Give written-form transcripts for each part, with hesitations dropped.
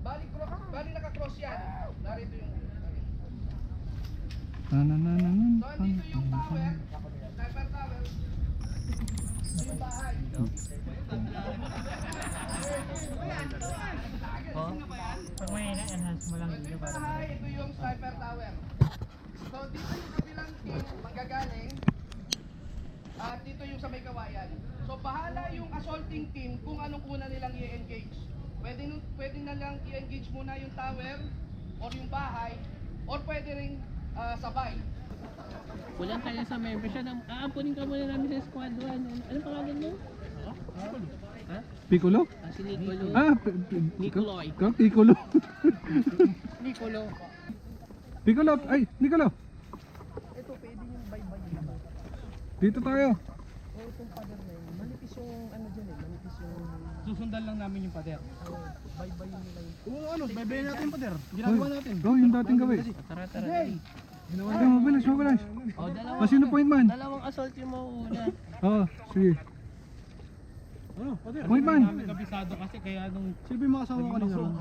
Bali naka-cross yan. Narito yung... Na na na na na. So, andito yung tower. Sniper tower. Ito yung bahay. Pag may enhance mo lang dito para Bahay, ito yung sniper tower. So, dito yung kabilang team manggagaling. At dito yung sa may kawayan. So, bahala yung assaulting team kung anong una nilang i-engage. Pwede na lang i-engage muna yung tower or yung bahay or pwede rin sabay. kulang tayo sa membership. Aampunin ka muna namin sa squad 1. Ano pangalan mo? Ha? Piccolo? Si Nicolo. Nicoloy. Piccolo. Nicolo. Piccolo. Ay, Nicolo. Ito pwede yung bye-bye nila. Dito tayo. O itong pader na yun. Manipis yung ano dyan eh. Manipis yung... Susundan lang namin yung pader. Bye-bye nila yun. Oo, ano, bebe natin yung pader. Ginagawa natin. Oh, yung dating gawin. Tara. Ay, mabilis. Oh, Sino point man? dalawang assault yung mauuna. Oo, sige. Ano, pader? Point man. Kabisado kasi kaya nung Sino ba yung mga kasama ko kanina ron?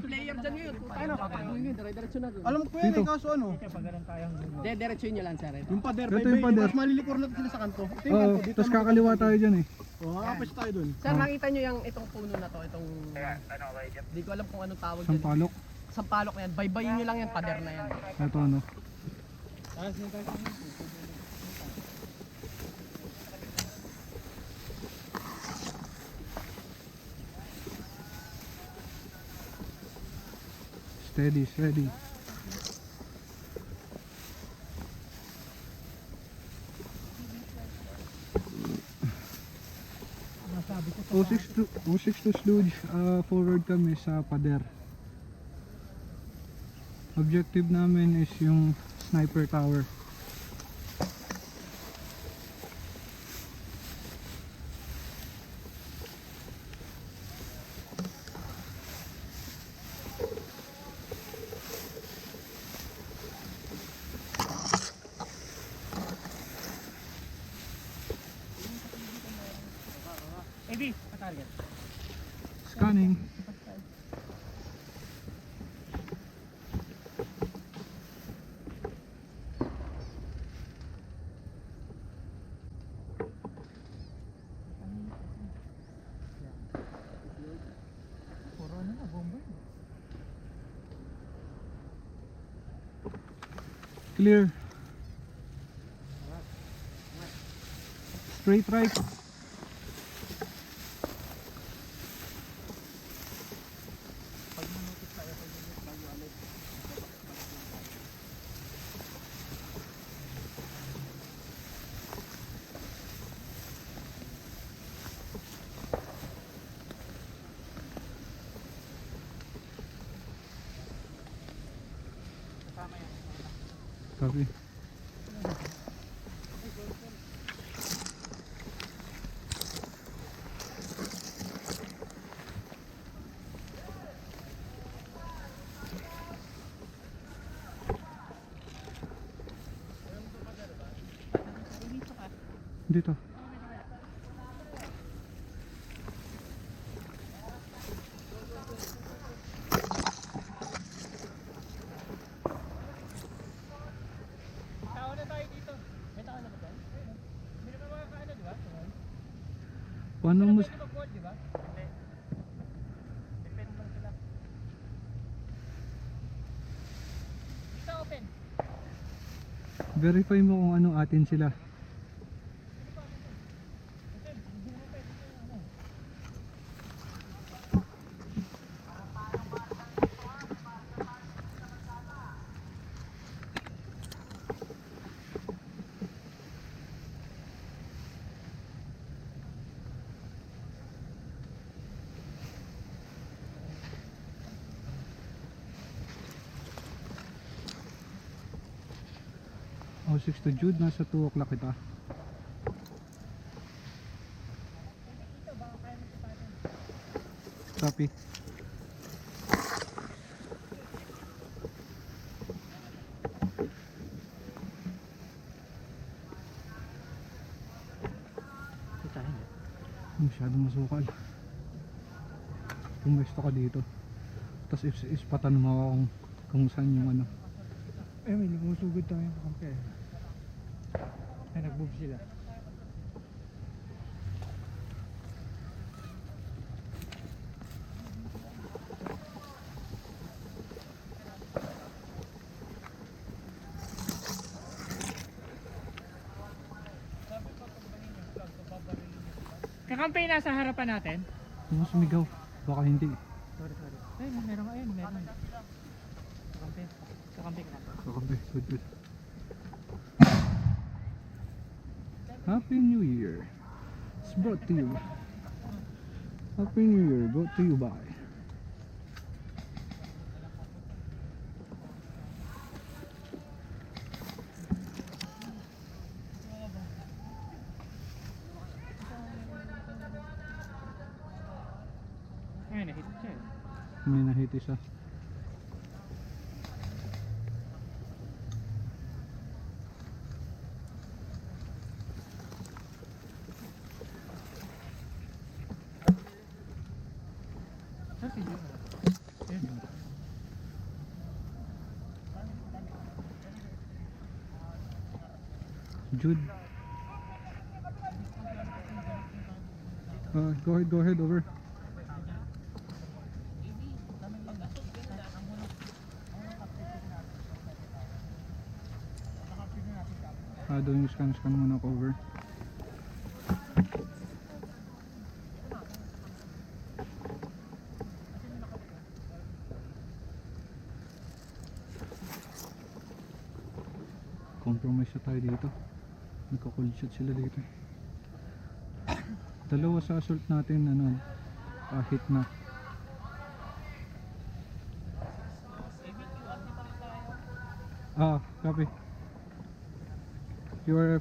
Player dyan yun. Tayo na papatuloy yun. Dire-diretso na dun. Alam ko yan Dito. eh, kaso ano? Diretso nyo lang sir. Yung pader, Ito bebe, yung pader. mas malilikor na sila sa kanto. Ito yung Oo, kanto, dito tapos naman kakaliwa kanto. tayo dyan eh. Oo, makapasya tayo dun. Sir, nakita nyo yung itong puno na to. Itong... Hindi ko alam kung anong tawag dyan. Sampalok. Sampalok na yan. Bye-bye nyo lang yan. Pader na yan. Ito ano. Steady. O6 to sludge, forward kami sa pader. Objective namin is yung sniper tower. AB, pa-target. Scanning. Clear. Straight right. Copy. Dito. Tao na tayo dito. May tao na ba dyan? Hindi naman makakaano, di ba? Paano mo Pwede mag-board, di ba? Hindi. Depende lang sila. Dito open. verify mo kung anong atin sila? O 6 to Jude, nasa 2 o'clock kita. Copy. Masyadong masukal. Pumuesto ka dito. Tapos ispatan mo ako kung saan yung ano. Eh, may lumusugod tayo sa kampe. Ay, nag-move sila. Kakampi nasa harapan natin. Kung sumigaw, baka hindi. Sorry. Ay, meron nga yun, meron. Kakampi. Kakampi. Okay, good. Happy New Year. It's brought to you. Happy New Year, brought to you by. Ay, nahit siya. May nahit isa. Saan si Jun? Ayun. Jude. Go ahead, over. Doing scan muna ako over. Compromise na tayo dito. Nagka-cold shot sila dito. Dalawa sa assault natin ano, hit na. Copy. URF.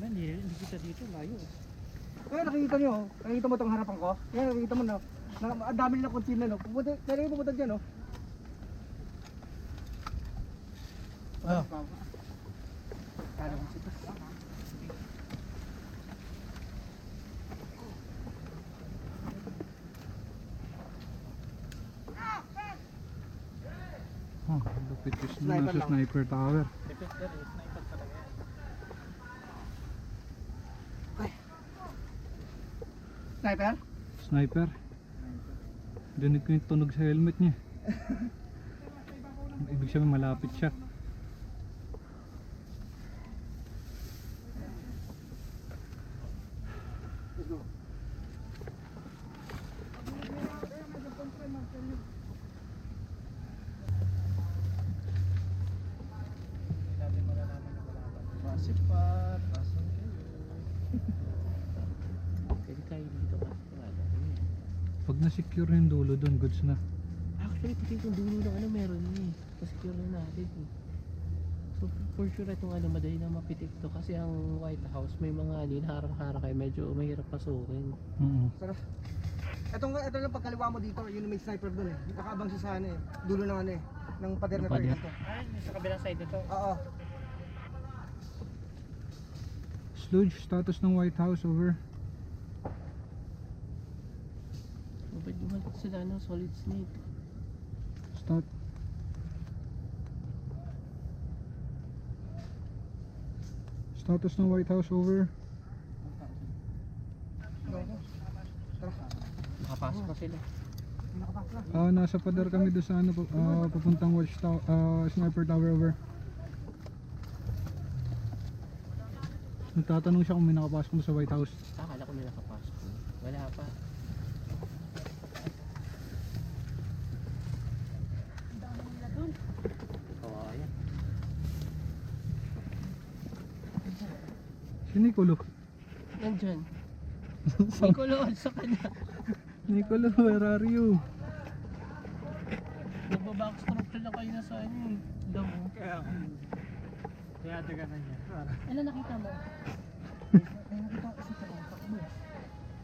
Hindi kita dito, layo. Kaya nakikita mo itong harapan ko? Kaya nakikita mo na, ang dami nila kontina, no? Pupunta dyan, no? Ah. Lupit is nasa sniper tower. Sniper? Sniper. Dinig ko yung tunog sa helmet niya. Ibig sabihin malapit siya. Masipat, asan kayo? Pwede tayo dito kasi wala. Pag na-secure yung dulo doon, goods na. Actually, pati itong dulo ng ano meron eh. Pasecure na natin eh. So for sure itong ano madali na mapitik to kasi ang White House may mga ano harang-harang kayo medyo mahirap pasukin. Ito lang pagkaliwa mo dito, yun may sniper doon eh. Nakaabang siya sa ano eh. Dulo ng ano eh. Ng pader na Ng pader. ito. Ay, sa kabilang side nito. Oo. Sludge, status ng White House, over. Ba't gumalit sila ng solid snake? Start. Status ng White House, over. Nakapasok. sila. Nasa pader kami doon sa ano, papuntang Sniper Tower over. Nagtatanong siya kung may nakapasok na sa White House. Akala ko may nakapasok. Wala pa. Oo, ayan. Si Nicolo. Nandyan. Nicolo, sa kanya. Nicolo, where are you? Nagbabackstroke na lang kayo na sa ano eh. Damo. Kaya taga na niya. Ano nakita mo?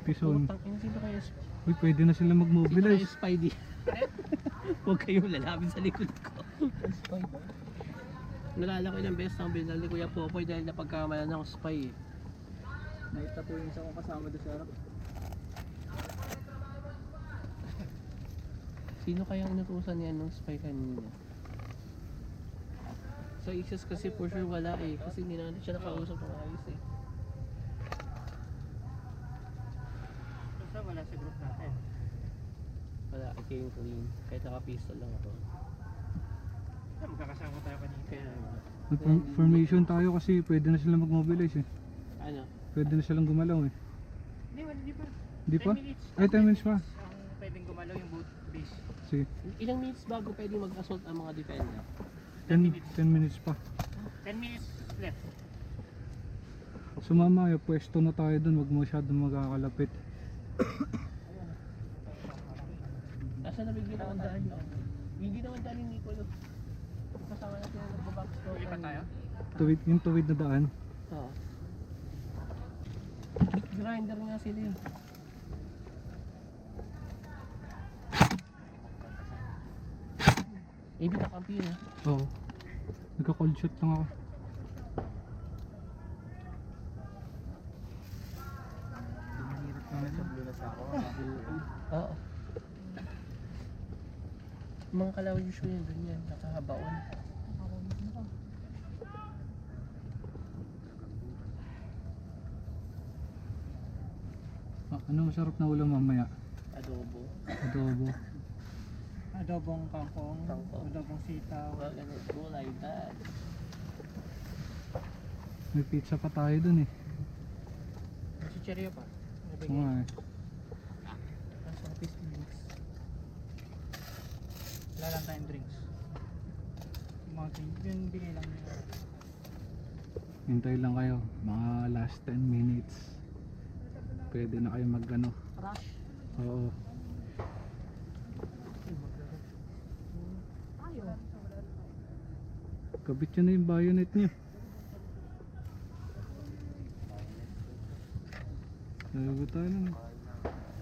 Pison. Utang ina, sino kayo? Uy, pwede na sila Sino kayo mag-mobilize. Spidey? Huwag kayong lalapit sa likod ko. Nalala ko ilang beses ang binal ni Kuya Popoy dahil napagkamalan ng spy eh. Nakita po yung isa kong kasama doon sa harap. Sino kayang inutusan niya ng spy kanina? Sa Isis kasi for sure wala eh. Kasi hindi natin siya nakausap ng ayos eh. Basta wala sa group natin. Wala, I came clean. Kahit naka-pistol lang ako. Magkakasama tayo kanina. Kaya Formation tayo kasi pwede na sila mag-mobilize eh. ano? Pwede na silang gumalaw eh. Hindi pa. Di pa? 10 minutes. Ay, 10 minutes pa. Ang pwedeng gumalaw yung boat base. Sige. Ilang minutes bago pwede mag-assault ang mga defender? 10 minutes pa. 10 minutes left. Sumama, pwesto na tayo dun. Huwag masyadong magkakalapit. Nasa na bigyan naman daan yun? Hindi naman daan yung Nicolo. Kasama natin yung nagbabackstroke. Lipat tayo? Yung tuwid na daan. Oo. Grinder nga sila eh. Eh, di nakampi na. Oo. Nagka-cold shot lang ako. Mahirap naman sa lunas ako. Oo. Mga kalaw usually yun ganyan, nakahabaon. Ano masarap na ulam mamaya? Adobo. Adobo. Adobong kangkong, Kangkong. adobong sitaw. Well, ganun, go like that. May pizza pa tayo dun eh. Si Cherio pa. Oo nga eh. Nasa office mix. Wala lang tayong drinks. Yung mga drink, yun bigay lang nila. Hintay lang kayo. Mga last 10 minutes. Pwede na kayo mag ano. Rush. Oo. Tayo. Kabit nyo na yung bayonet nyo. Sabi tayo lang.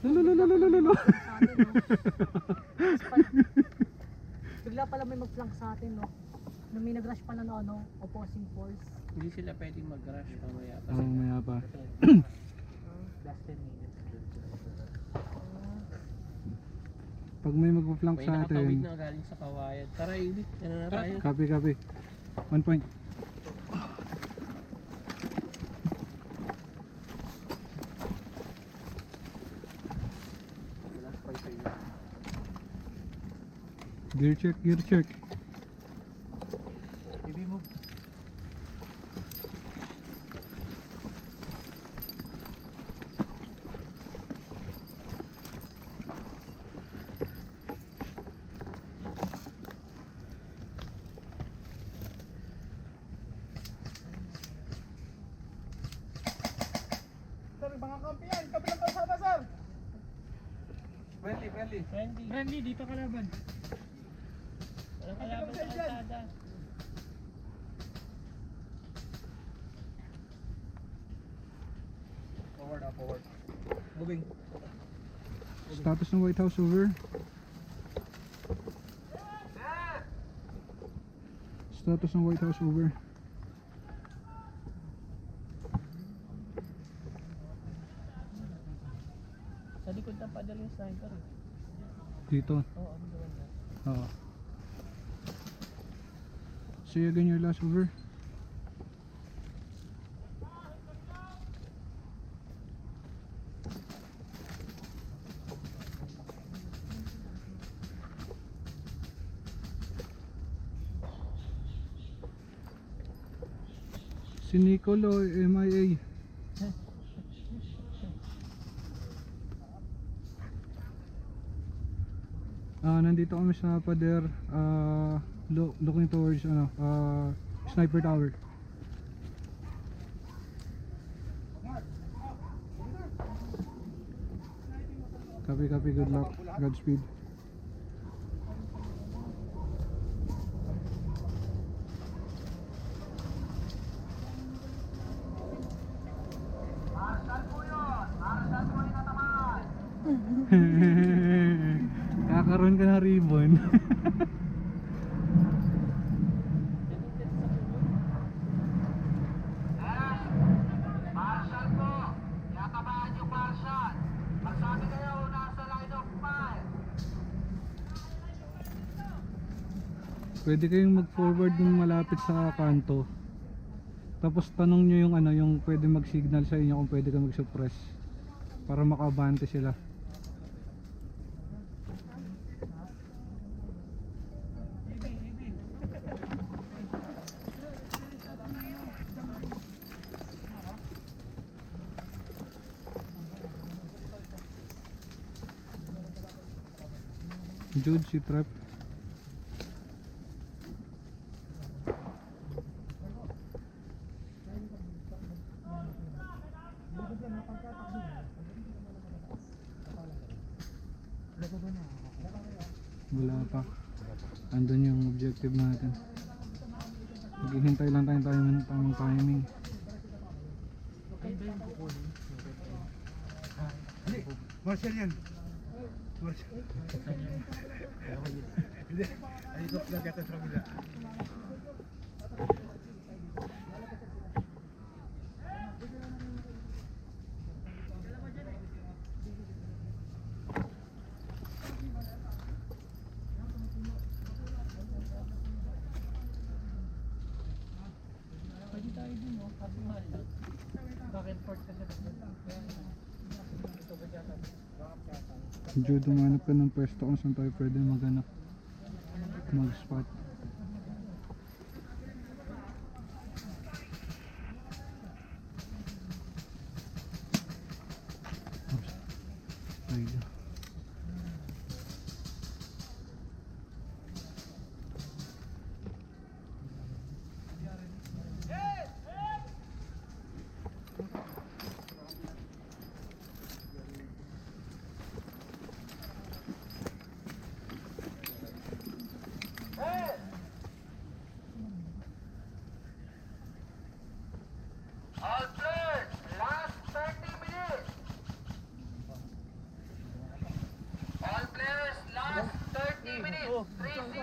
Lalalalalalala. Sa atin, no? Tapos bigla pala may mag-flank sa atin, no? Nung may nag-rush pala na ano, opposing force. Hindi sila pwedeng mag-rush mamaya. Oo, maya pa. Last 10 minutes. Pag may magpa-flank May sa nakatawid atin. na galing sa kawayan. Tara, Ili. Yan na tayo. Copy, copy. 1 point. Gear check, gear check. Baby move. Sir, mga kampiyan, kabilang kalsada, sir! Friendly. Friendly, dito kalaban. Walang kalaban sa kalsada. Forward. Moving. Status ng White House over. Status ng White House over. Sa likod ng paddle yung sniper eh. Dito. Oo, ano naman na. Oo. Say again your last over. Si Nicolo, MIA. Nandito kami sa pader, looking towards Sniper Tower. Copy, good luck, Godspeed. Kakaroon ka ng ribbon. Marshal po! Yakabahan yung Marshal! Magsabi kayo nasa line of fire! Pwede kayong mag-forward ng malapit sa kanto. Tapos tanong nyo yung yung pwede mag-signal sa inyo kung pwede ka mag-suppress para makabante sila. Jude, si Trap. Wala pa. Andun yung objective natin. Maghihintay lang tayo ng tamang timing. Marshall yan. Marshall. Hindi. Ay, ito lang yata sa kabila. Pwede tayo din, no? Kaso mahal lang. Back and forth kasi ito ba dyan? Jude, umanap ka ng pwesto kung saan tayo pwede mag-spot. Ayun. All players, last 30 minutes! All players, last 30 minutes! 3-0!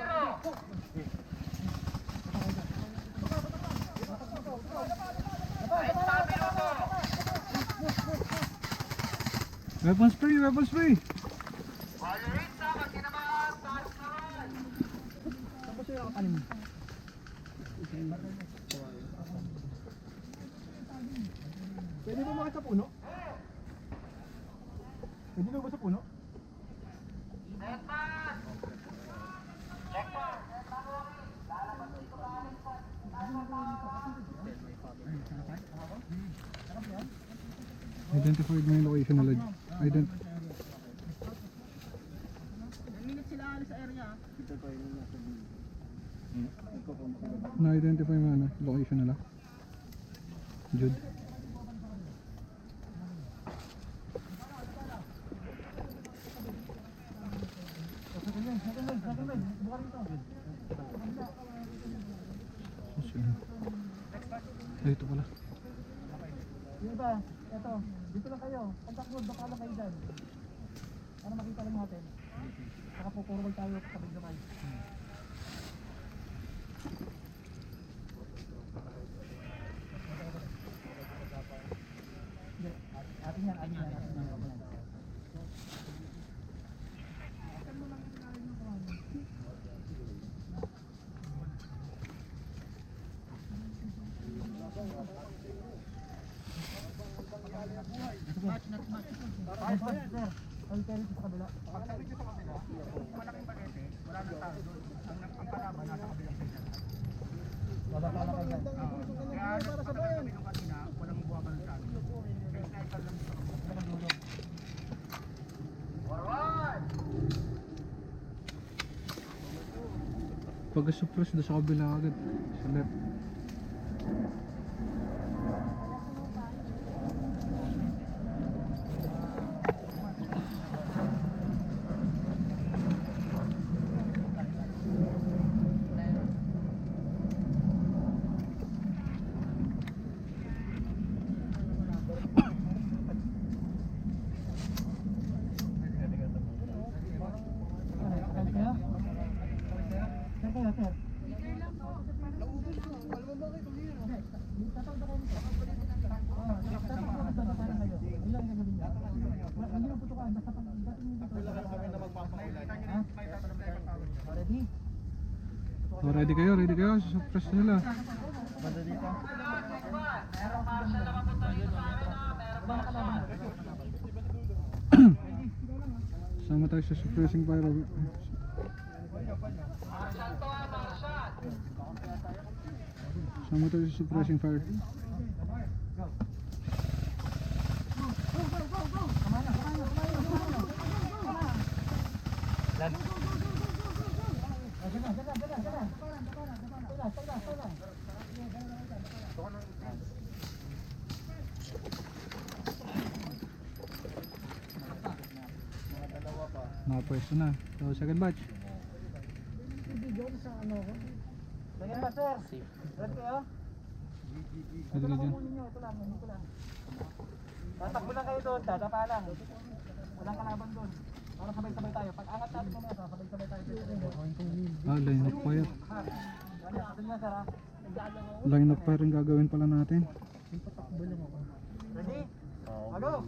Weapons free, weapons free! Walleritza, magkinabahan, taas naman! Tapos yung nakakanin. Pwede ba makita sa puno? Pwede ba sa puno? Identified mo yung location na lodge. Na-identify mo location nila. Jude. Ay, ito pala. Yung iba, eto, dito lang kayo. Contact mode, baka lang kayo dyan. Para makita lang natin. Baka pukurol tayo sabay-sabay. Atin yan, atin yan. Ang pera sa kabila. Pagsabi nyo sa kabila, malaking pakete, wala nang tao doon. Ang kalaban nasa kabilang side. Magkakala kayo dyan. Kaya nagpatagal kami nung kanina, walang buwakan sa amin. Pag-suppress doon sa kabila agad. Sa left. Ready? Oh, ready kayo, ready kayo. Suppress nila. Sama tayo sa suppressing fire. Sama tayo sa suppressing fire. Napwesto na. So, second batch. Sige ba, sir? Ready kayo? Ready ka dyan? Ito lang. Tatakbo lang kayo doon, dadapa lang. Walang kalaban doon. Para sabay-sabay tayo. Pag angat natin kumaya, sabay-sabay tayo. Ah, line of fire. Ito nyo, sir, ha? Line of fire yung gagawin pala natin. Ready? Go!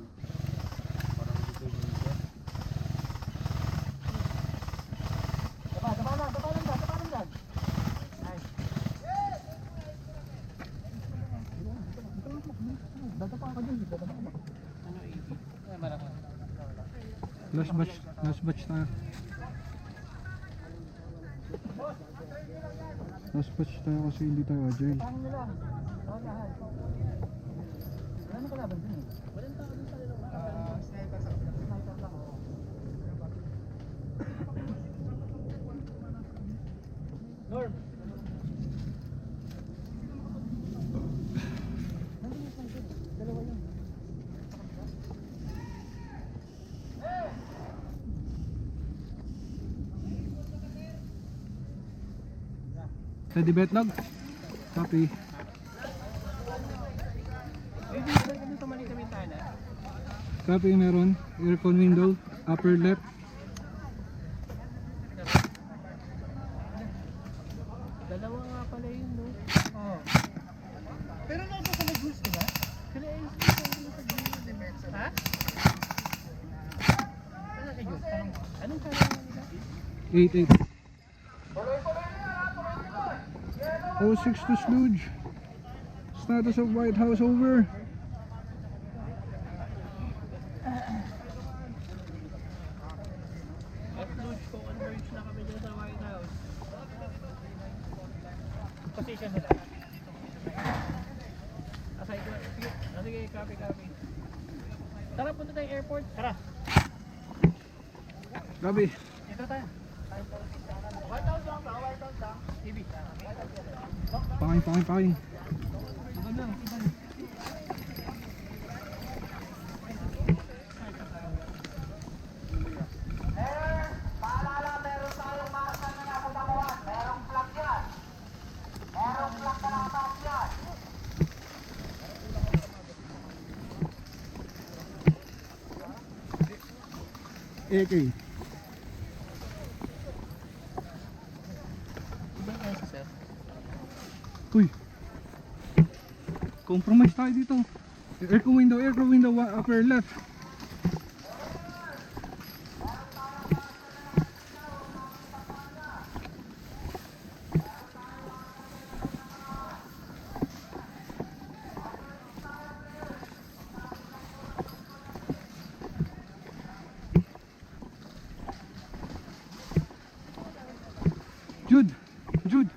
Dapa lang dyan. Nice. Dadapa ka dyan, dadapa ka. Last batch tayo. Last batch tayo kasi hindi tayo agile. Paano nyo lang? Lahat. Wala nang kalaban dun eh. Walang tao dun sa loob. Sniper lang. Oo. Norm! Dalawa yun. Ready betlog? Copy. Copy, meron. Aircon window, upper left. Dalawa nga pala yun, no? Oo. Pero nasa sa mag-goods, diba? Pero ay, Ha? Ano kay Diyos? anong kailangan nila? 8-8. 06 to Sludge. Status of White House over. F-Lodge ko, converge na kami dyan sa White House. Position nila. Asay ko, sige, sige, copy. Tara, punta tayong airport. Tara. Copy. Dito tayo. Paking. AK. Ibang asa, sir? Uy. Compromise tayo dito. Aircon window, upper left. Jude.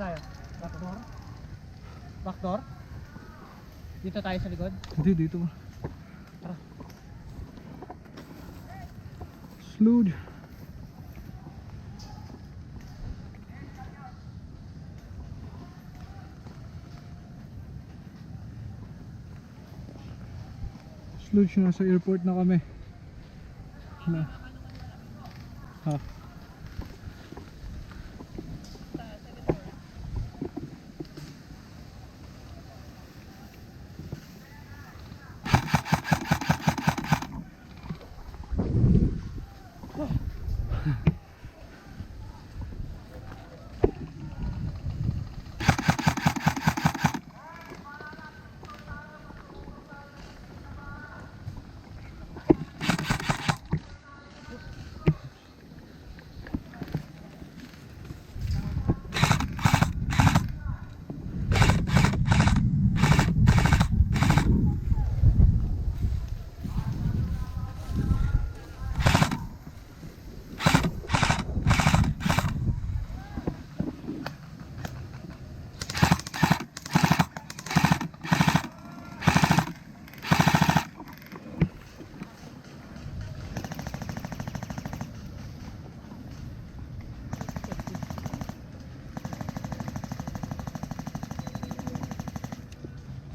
tayo? Backdoor? Backdoor? Dito tayo sa likod? Hindi, dito. Slow. Sludge, nasa airport na kami. Na. Ha.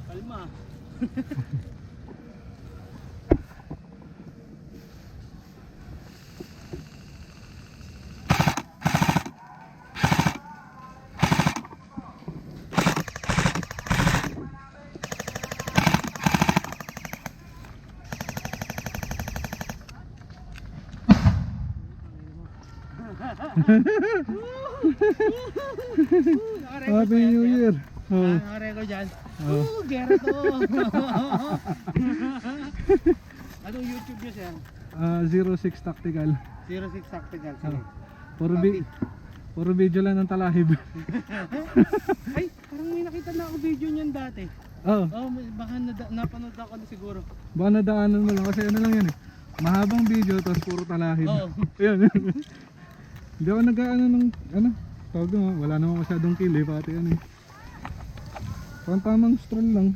Kalma. Happy New Year. Oh. Naka-record dyan. Oh. Gera to. Anong YouTube nyo sir? 06 Tactical. 06 Tactical. Oh. Puro video lang ng talahib. Ay, parang may nakita na ako video niyan dati. Oh, Baka napanood ako na siguro. baka nadaanan mo lang kasi ano lang yan eh. Mahabang video tapos puro talahib. Oo. Yan. Hindi ako nag-ano ng ano, tawag mo, wala namang masyadong kill eh, pati ano eh. Parang tamang stroll lang.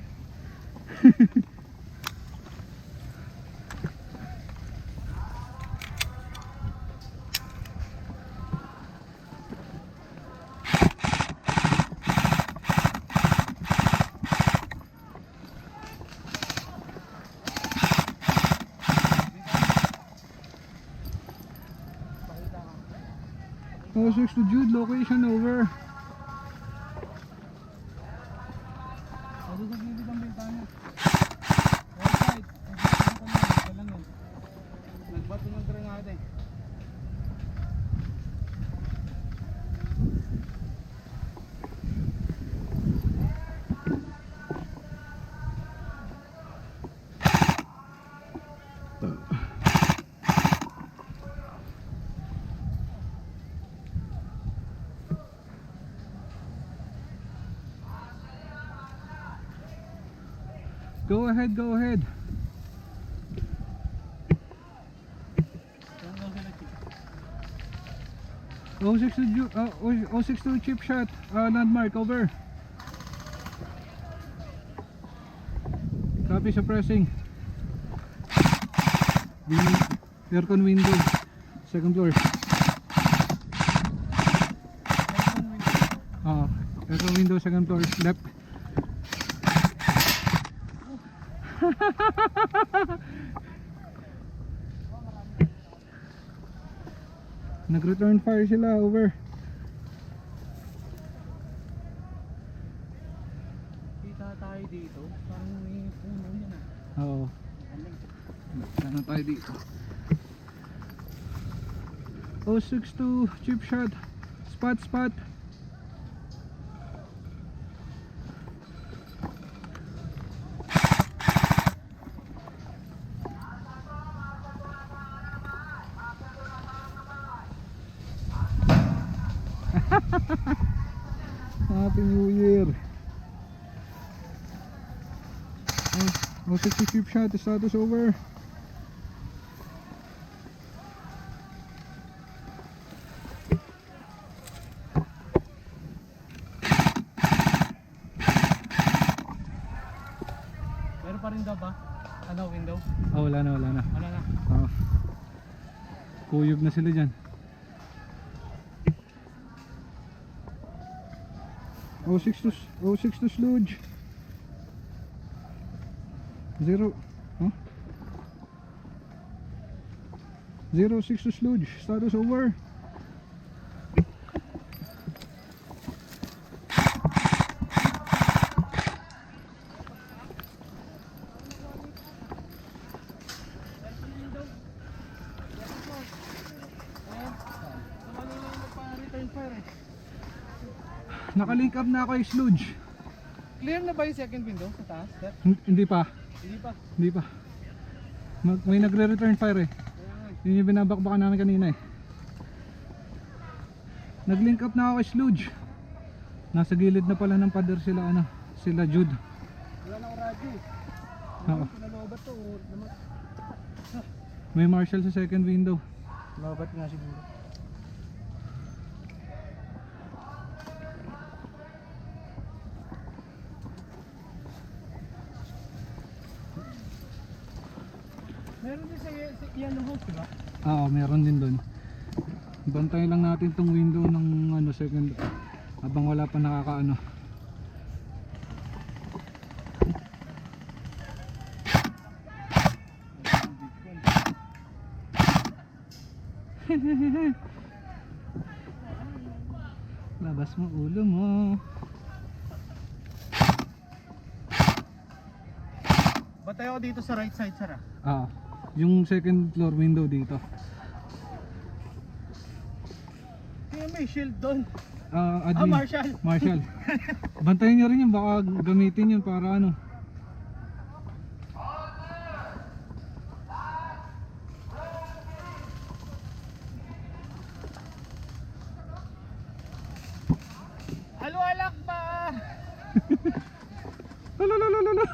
Oh, 6 to Jude, location over. Ano sa gilid ang bintana? Right side. Ito lang yun. Nagbato ng granada eh. Go ahead, go ahead. Oh, 6 to Jude, 06 to chip shot, landmark, over. Copy, suppressing. Aircon window, second floor. Aircon window, second floor, left. Nag-return fire sila, over. Kita tayo dito. Parang may puno yan ah. Oo. Sana tayo dito. 062 chip shot. Spot. Happy New Year. 060 chip shot. Status over. window ba? Ano, window? Oh, wala na. Wala na. Oo. Kuyog na sila dyan. Oh, 6 to sludge. 0. Huh? 0-6 to sludge. Status over. Nakalink up na ako yung sludge. Clear na ba yung second window sa taas? Sir? Hindi pa. Hindi pa. Hindi pa. May nagre-return fire eh. Yun yung binabakbakan namin kanina eh. Nag-link up na ako kay sludge. Nasa gilid na pala ng pader sila ano, sila Jude. Wala na ako radyo. Oo. Pinalobat to. May marshal sa second window. Lobat nga siguro. Meron din sa yellow house, diba? Oo, meron din doon. Bantayan lang natin tong window ng ano second habang wala pa nakakaano. Labas mo ulo mo. Batay ako dito sa right side, sir, ah. Ah, yung second floor window dito. Kaya may shield doon. Admin. Marshal. Marshal. Bantayan nyo rin yun, baka gamitin yun para ano. Halo alak ba? Lalalala.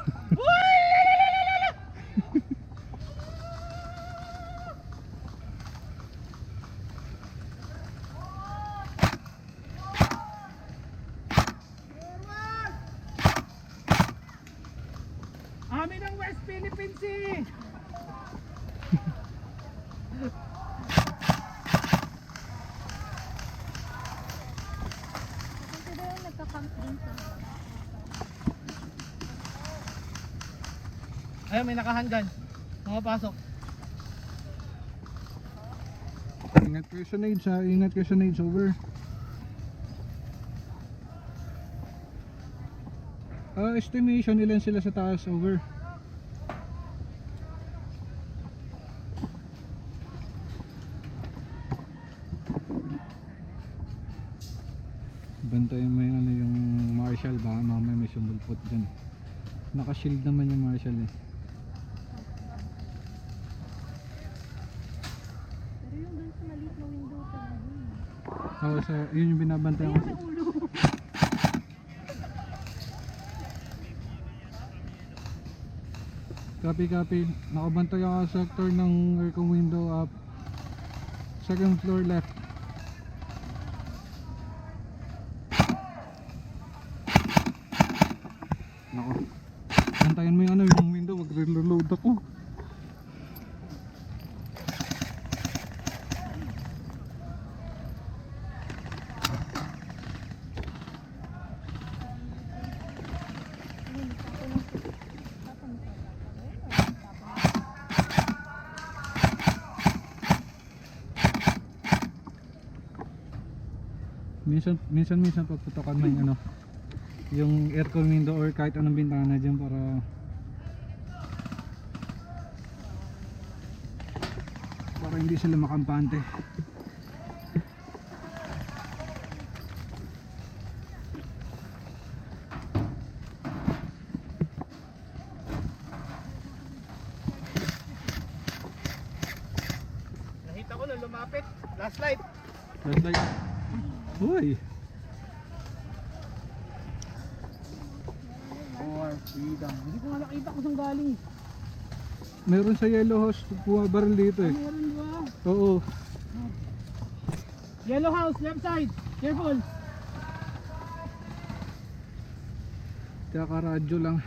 Amin ang West Philippine Sea! Kasi daw nagka-camp din sa Ayun, may nakahandgan. Pumapasok. Ingat kayo sa nades ha, ingat kayo sa nades, over. Estimation ilan sila sa taas, over. Bantayan mo yung ano, yung marshal, baka mamaya may sumulpot dyan. Naka-shield naman yung marshal eh. Pero yung dun sa maliit na window pa yun. Oo, so yun yung binabantayan ko. Ulo. Copy. Nakabantay ako sa sector ng aircon window up. Second floor left. Nako. Bantayan mo yung ano, yung window, mag-reload ako. Minsan pagputokan mo yung ano, yung aircon window or kahit anong bintana dyan para hindi sila makampante. Nakita ko na lumapit. Last light. That's like, uy, For freedom. Hindi ko nga nakita kung saan galing. meron sa yellow house bumabaril dito eh. Meron ba? Oo. Yellow house, left side. Careful. Kakaradyo lang.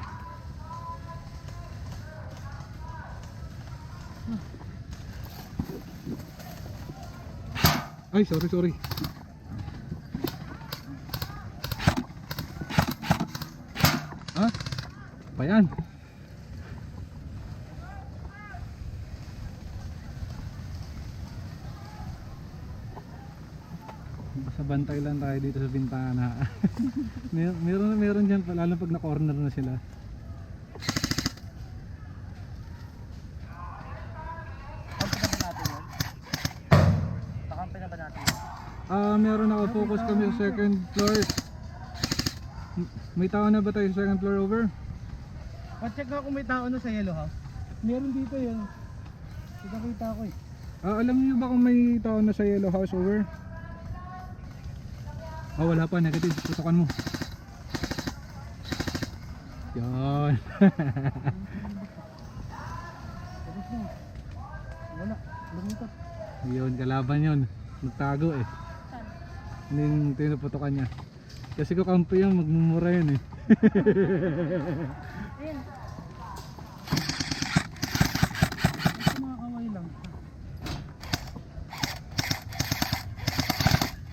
Ay, sorry. Ah, pa yan. Basta bantay lang tayo dito sa bintana. meron dyan, lalo pag na-corner na sila. Kampi na ba natin yun? Pakampi na ba natin yun? Meron naka-focus kami sa second floor. May tao na ba tayo sa second floor over? Pa-check nga kung may tao na sa yellow house. Meron dito yun. Nakita ko eh. Alam niyo ba kung may tao na sa yellow house over? Wala pa, negative. Putukan mo. Yan. Tapos na. Wala. Lumipat. Yun, kalaban yun. Nagtago eh. Hindi yung tinuputukan niya. Kasi kung kampo yan, magmumura yun eh. Ayun. Ito mga kaway lang.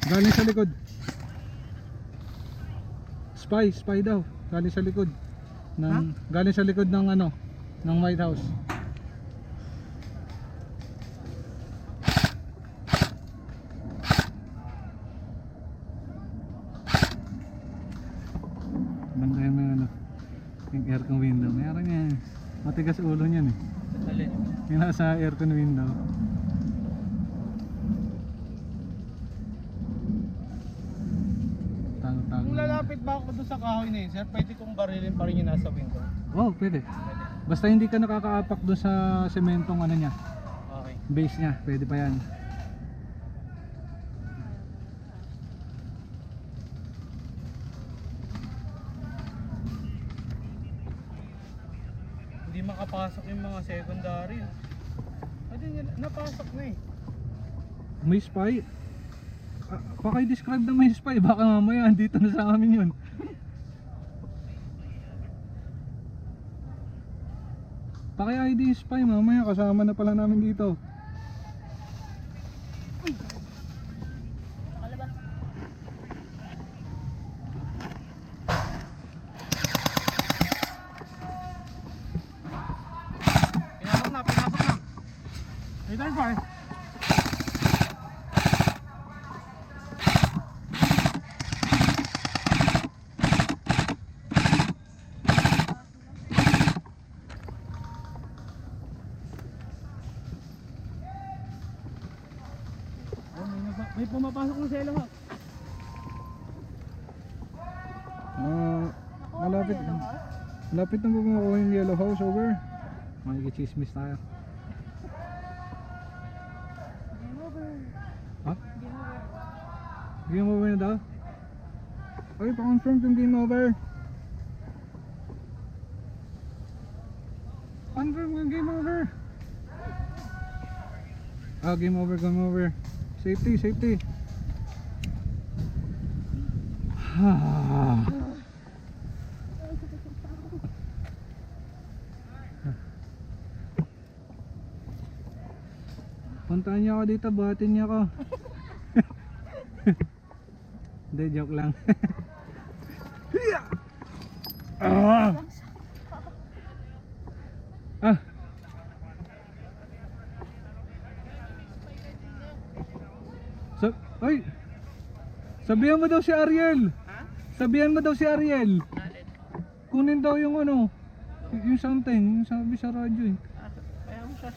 Galing sa likod. Spy daw. Galing sa likod. Galing sa likod ng ano, ng White House. Bantayan mo yung ano, yung aircon window. Meron yan. Matigas ulo niyan eh. Alin? Yung nasa aircon window. Tago-tago. Kung lalapit ba ako doon sa kahoy na yun, sir, pwede kong barilin pa rin yung nasa window. Oh, pwede. Basta hindi ka nakakaapak doon sa sementong ano niya, Okay. base niya, pwede pa yan. Hindi makapasok yung mga secondary. Pwede napasok na eh. May spy. Paki-describe na may spy, baka mamaya andito na sa amin yun. Paki-ID yung spy, mamaya kasama na pala namin dito. Pinasok na. Return fire. Oh, may pumapasok ng selo ha. Malapit na makuha yung yellow house over. Makikichismis tayo. Game over. Ha? Game over. Game over na daw? Okay, pa-confirm yung game over. Confirm yung game over. Game over. Safety. Puntahan niyo ako dito, buhatin niyo ako. Hindi, joke lang. Ah! Ay! Sabihan mo daw si Ariel. Sabihan mo daw si Ariel. Kunin daw yung ano, yung something, yung sabi sa radyo eh. Kaya mo siya.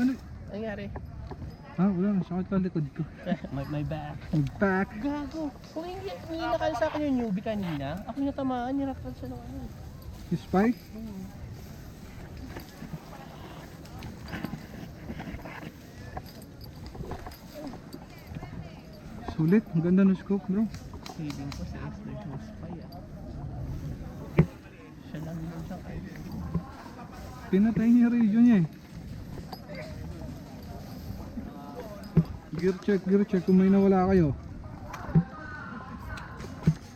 Ano? Nangyari? Wala, sakit pa likod ko. My back. Back. Gago. Kung hindi nakal sa akin yung newbie kanina, ako yung tamaan, nirapal siya ng ano. Yung spike? Sulit, ang ganda ng scope bro. Feeling ko si Esther was spy ah. Siya lang yun siya kayo. Pinatay niya yung radio niya eh. Gear check kung may nawala kayo.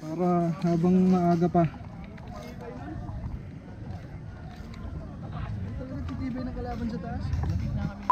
Para habang maaga pa. Nagtitibay ng kalaban sa taas. Lapit na kami